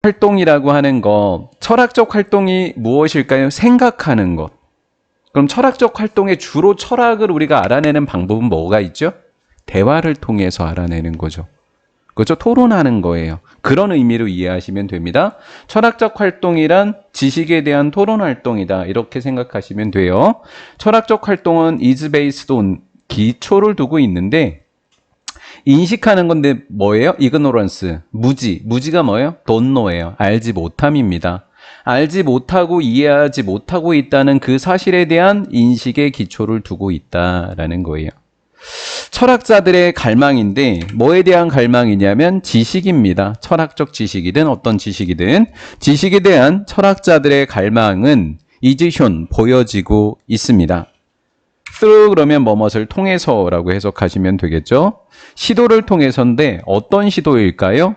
활동이라고 하는 거, 철학적 활동이 무엇일까요? 생각하는 것. 그럼 철학적 활동의 주로 철학을 우리가 알아내는 방법은 뭐가 있죠? 대화를 통해서 알아내는 거죠. 그렇죠? 토론하는 거예요. 그런 의미로 이해하시면 됩니다. 철학적 활동이란 지식에 대한 토론 활동이다. 이렇게 생각하시면 돼요. 철학적 활동은 is based on 기초를 두고 있는데 인식하는 건데 뭐예요? ignorance, 무지. 무지가 뭐예요? don't know예요. 알지 못함입니다. 알지 못하고 이해하지 못하고 있다는 그 사실에 대한 인식의 기초를 두고 있다라는 거예요. 철학자들의 갈망인데 뭐에 대한 갈망이냐면 지식입니다. 철학적 지식이든 어떤 지식이든 지식에 대한 철학자들의 갈망은 이지현 보여지고 있습니다. through 그러면 뭐뭇을 통해서라고 해석하시면 되겠죠. 시도를 통해서인데 어떤 시도일까요?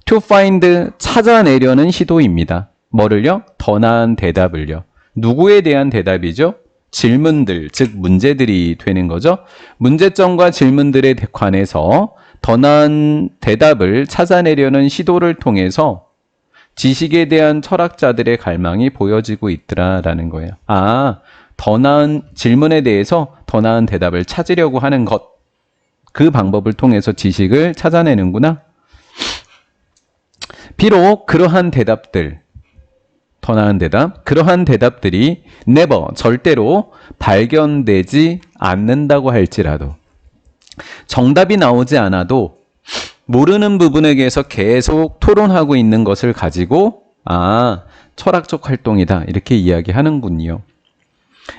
to find 찾아내려는 시도입니다. 뭐를요? 더 나은 대답을요. 누구에 대한 대답이죠? 질문들, 즉 문제들이 되는 거죠. 문제점과 질문들에 관해서 더 나은 대답을 찾아내려는 시도를 통해서 지식에 대한 철학자들의 갈망이 보여지고 있더라라는 거예요. 아, 더 나은 질문에 대해서 더 나은 대답을 찾으려고 하는 것. 그 방법을 통해서 지식을 찾아내는구나. 비록 그러한 대답들, 더 나은 대답, 그러한 대답들이 never, 절대로 발견되지 않는다고 할지라도 정답이 나오지 않아도 모르는 부분에 대해서 계속 토론하고 있는 것을 가지고 철학적 활동이다 이렇게 이야기하는군요.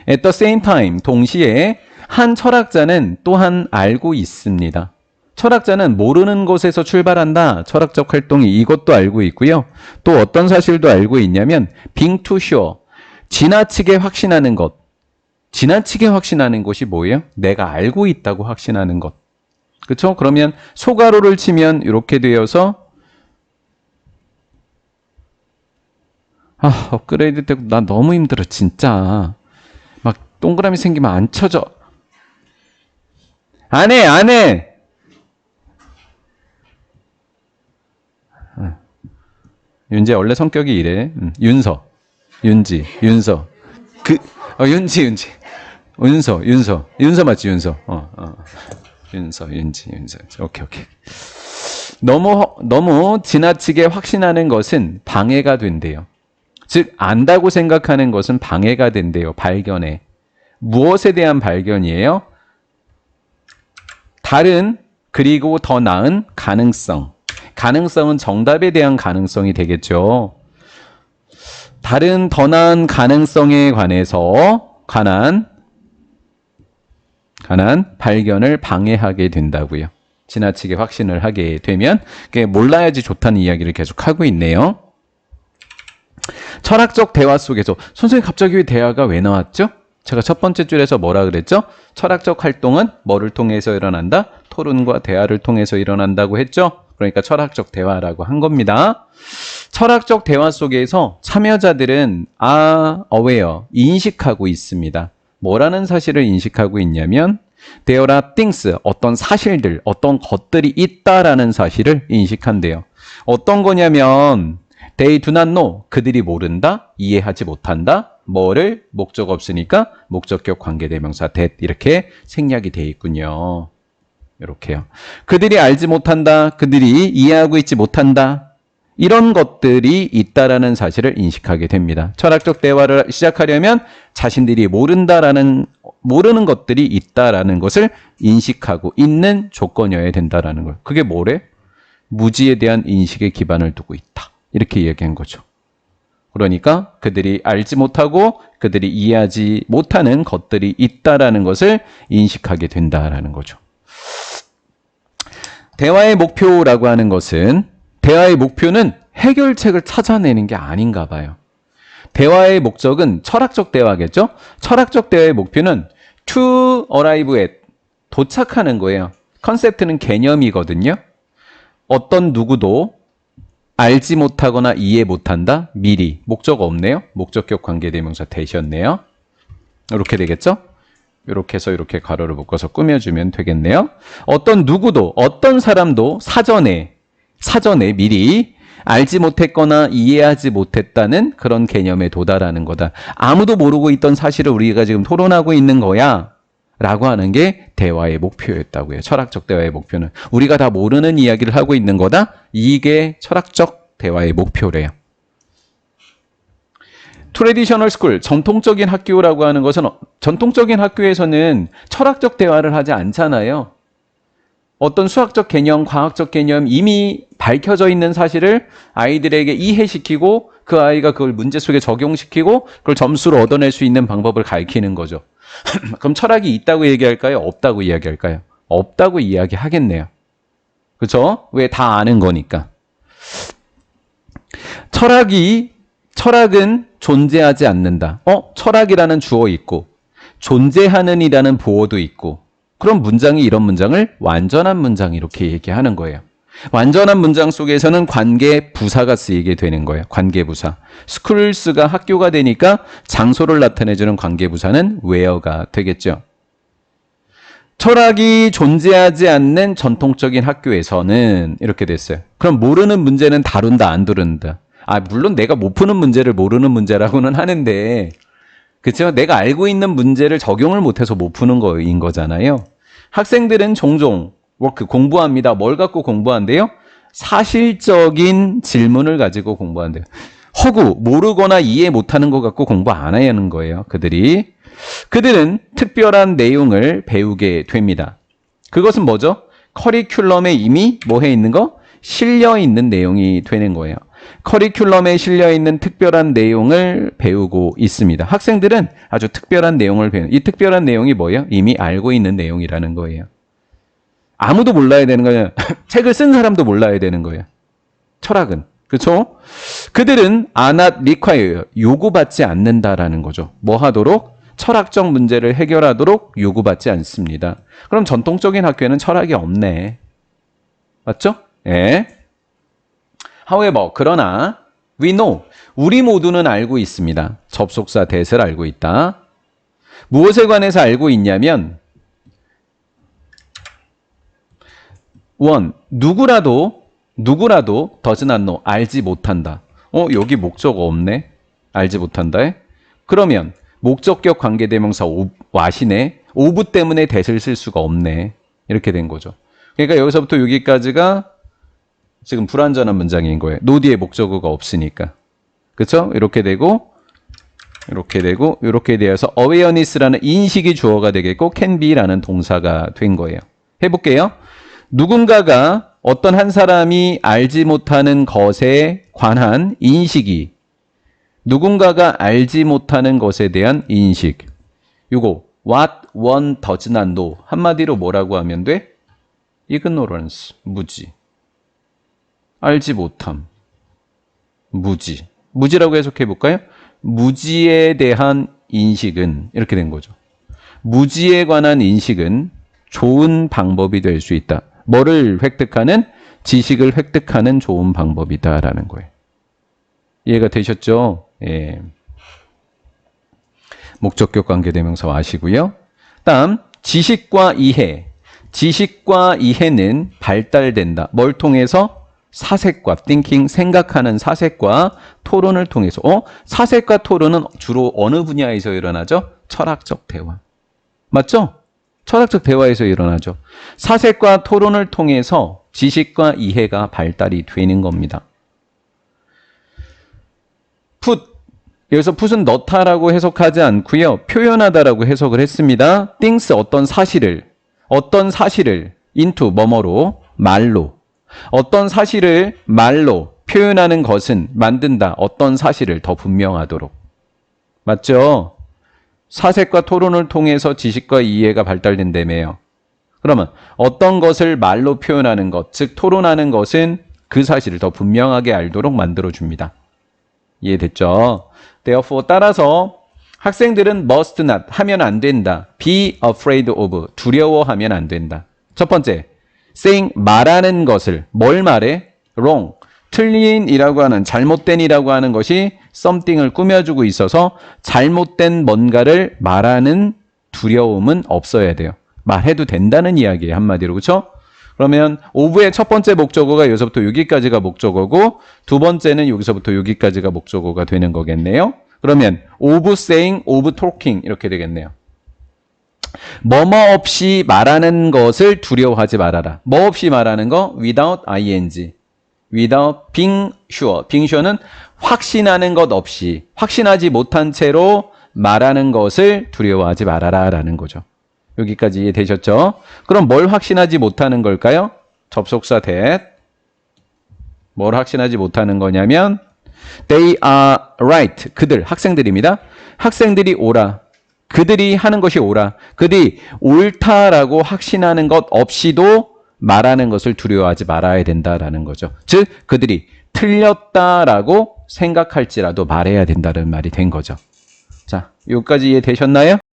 At the same time, 동시에 한 철학자는 또한 알고 있습니다. 철학자는 모르는 것에서 출발한다. 철학적 활동이 이것도 알고 있고요. 또 어떤 사실도 알고 있냐면 being too sure, 지나치게 확신하는 것. 지나치게 확신하는 것이 뭐예요? 내가 알고 있다고 확신하는 것. 그렇죠? 그러면 소가로를 치면 이렇게 되어서 업그레이드 되고 나 너무 힘들어 진짜. 막 동그라미 생기면 안 쳐져. 안 해. 윤재 원래 성격이 이래. 윤서, 윤지, 윤서. 윤지. 윤서 맞지, 윤서. 윤서, 윤지. 오케이. 너무 지나치게 확신하는 것은 방해가 된대요. 즉, 안다고 생각하는 것은 방해가 된대요. 발견에. 무엇에 대한 발견이에요? 다른, 그리고 더 나은 가능성. 가능성은 정답에 대한 가능성이 되겠죠. 다른 더 나은 가능성에 관한 발견을 방해하게 된다고요. 지나치게 확신을 하게 되면 그게 몰라야지 좋다는 이야기를 계속 하고 있네요. 철학적 대화 속에서 선생님 갑자기 대화가 왜 나왔죠? 제가 첫 번째 줄에서 뭐라 그랬죠? 철학적 활동은 뭐를 통해서 일어난다? 토론과 대화를 통해서 일어난다고 했죠? 그러니까 철학적 대화라고 한 겁니다. 철학적 대화 속에서 참여자들은 aware, 인식하고 있습니다. 뭐라는 사실을 인식하고 있냐면 there are things, 어떤 사실들, 어떤 것들이 있다라는 사실을 인식한대요. 어떤 거냐면 they do not know, 그들이 모른다, 이해하지 못한다. 뭐를? 목적 없으니까 목적격 관계대명사 that 이렇게 생략이 돼 있군요. 이렇게요. 그들이 알지 못한다. 그들이 이해하고 있지 못한다. 이런 것들이 있다라는 사실을 인식하게 됩니다. 철학적 대화를 시작하려면 자신들이 모르는 것들이 있다라는 것을 인식하고 있는 조건이어야 된다라는 걸. 그게 뭐래? 무지에 대한 인식의 기반을 두고 있다. 이렇게 이야기한 거죠. 그러니까 그들이 알지 못하고 그들이 이해하지 못하는 것들이 있다라는 것을 인식하게 된다라는 거죠. 대화의 목표라고 하는 것은 대화의 목표는 해결책을 찾아내는 게 아닌가 봐요. 대화의 목적은 철학적 대화겠죠? 철학적 대화의 목표는 to arrive at, 도착하는 거예요. 컨셉트는 개념이거든요. 어떤 누구도 알지 못하거나 이해 못한다? 미리. 목적 없네요. 목적격 관계대명사 되셨네요. 이렇게 되겠죠? 이렇게 해서 이렇게 가로를 묶어서 꾸며주면 되겠네요. 어떤 누구도, 어떤 사람도 사전에 사전에 미리 알지 못했거나 이해하지 못했다는 그런 개념에 도달하는 거다. 아무도 모르고 있던 사실을 우리가 지금 토론하고 있는 거야 라고 하는 게 대화의 목표였다고요. 철학적 대화의 목표는 우리가 다 모르는 이야기를 하고 있는 거다. 이게 철학적 대화의 목표래요. 트레디셔널 스쿨, 전통적인 학교라고 하는 것은 전통적인 학교에서는 철학적 대화를 하지 않잖아요. 어떤 수학적 개념, 과학적 개념 이미 밝혀져 있는 사실을 아이들에게 이해시키고 그 아이가 그걸 문제 속에 적용시키고 그걸 점수를 얻어낼 수 있는 방법을 가르치는 거죠. 그럼 철학이 있다고 얘기할까요? 없다고 이야기할까요? 없다고 이야기하겠네요. 그렇죠? 왜 다 아는 거니까. 철학은 존재하지 않는다. 철학이라는 주어 있고 존재하는 이라는 보어도 있고 그런 문장이 이런 문장을 완전한 문장 이렇게 얘기하는 거예요. 완전한 문장 속에서는 관계 부사가 쓰이게 되는 거예요. 관계 부사. schools,가 학교가 되니까 장소를 나타내주는 관계 부사는 where가 되겠죠. 철학이 존재하지 않는 전통적인 학교에서는 이렇게 됐어요. 그럼 모르는 문제는 다룬다, 안 다룬다? 물론 내가 못 푸는 문제를 모르는 문제라고는 하는데, 그렇죠? 내가 알고 있는 문제를 적용을 못해서 못 푸는 거인 거잖아요. 학생들은 종종 공부합니다. 뭘 갖고 공부한대요? 사실적인 질문을 가지고 공부한대요. 허구, 모르거나 이해 못하는 것 갖고 공부 안 하는 거예요. 그들은 특별한 내용을 배우게 됩니다. 그것은 뭐죠? 커리큘럼에 이미 뭐 해 있는 거? 실려 있는 내용이 되는 거예요. 커리큘럼에 실려 있는 특별한 내용을 배우고 있습니다. 학생들은 아주 특별한 내용을 배우는, 이 특별한 내용이 뭐예요? 이미 알고 있는 내용이라는 거예요. 아무도 몰라야 되는 거예요. 책을 쓴 사람도 몰라야 되는 거예요. 철학은. 그렇죠? 그들은 are not required, 요구받지 않는다라는 거죠. 뭐 하도록? 철학적 문제를 해결하도록 요구받지 않습니다. 그럼 전통적인 학교에는 철학이 없네. 맞죠? 예. However, 그러나 we know, 우리 모두는 알고 있습니다. 접속사 that을 알고 있다. 무엇에 관해서 알고 있냐면 누구라도 does not know, 알지 못한다. 여기 목적 없네. 알지 못한다. 그러면 목적격 관계대명사 what이네. of 때문에 that을 쓸 수가 없네. 이렇게 된 거죠. 그러니까 여기서부터 여기까지가 지금 불완전한 문장인 거예요. know 뒤에 목적어가 없으니까. 그렇죠? 이렇게 되고 이렇게 되어서 awareness라는 인식이 주어가 되겠고 can be라는 동사가 된 거예요. 해볼게요. 누군가가 어떤 한 사람이 알지 못하는 것에 관한 인식이, 누군가가 알지 못하는 것에 대한 인식. 요거 what one does not know, 한마디로 뭐라고 하면 돼? ignorance, 무지. 알지 못함, 무지. 무지라고 해석해 볼까요? 무지에 대한 인식은 이렇게 된 거죠. 무지에 관한 인식은 좋은 방법이 될 수 있다. 뭐를 획득하는? 지식을 획득하는 좋은 방법이다라는 거예요. 이해가 되셨죠? 예. 목적격 관계대명사 아시고요. 다음 지식과 이해. 지식과 이해는 발달된다. 뭘 통해서? 사색과 thinking, 생각하는 사색과 토론을 통해서. 사색과 토론은 주로 어느 분야에서 일어나죠? 철학적 대화. 맞죠? 철학적 대화에서 일어나죠. 사색과 토론을 통해서 지식과 이해가 발달이 되는 겁니다. 여기서 put은 넣다라고 해석하지 않고요. 표현하다라고 해석을 했습니다. things, 어떤 사실을 into 뭐뭐로, 말로. 어떤 사실을 말로 표현하는 것은 만든다. 어떤 사실을 더 분명하도록. 맞죠? 사색과 토론을 통해서 지식과 이해가 발달된다며요. 그러면 어떤 것을 말로 표현하는 것, 즉 토론하는 것은 그 사실을 더 분명하게 알도록 만들어줍니다. 이해됐죠? Therefore, 따라서 학생들은 must not, 하면 안 된다. Be afraid of, 두려워하면 안 된다. 첫 번째, saying, 말하는 것을, 뭘 말해? wrong, 틀린이라고 하는, 잘못된이라고 하는 것이 something을 꾸며주고 있어서 잘못된 뭔가를 말하는 두려움은 없어야 돼요. 말해도 된다는 이야기예요. 한마디로. 그렇죠? 그러면 of의 첫 번째 목적어가 여기서부터 여기까지가 목적어고 두 번째는 여기서부터 여기까지가 목적어가 되는 거겠네요. 그러면 of saying, of talking 이렇게 되겠네요. 뭐뭐 없이 말하는 것을 두려워하지 말아라. 뭐 없이 말하는 거? without ing. without being sure. being sure는 확신하는 것 없이, 확신하지 못한 채로 말하는 것을 두려워하지 말아라 라는 거죠. 여기까지 이해되셨죠? 그럼 뭘 확신하지 못하는 걸까요? 접속사 that. 뭘 확신하지 못하는 거냐면 they are right. 그들, 학생들입니다. 학생들이 옳아. 그들이 하는 것이 옳아. 그들이 옳다라고 확신하는 것 없이도 말하는 것을 두려워하지 말아야 된다라는 거죠. 즉 그들이 틀렸다라고 생각할지라도 말해야 된다는 말이 된 거죠. 자, 여기까지 이해되셨나요?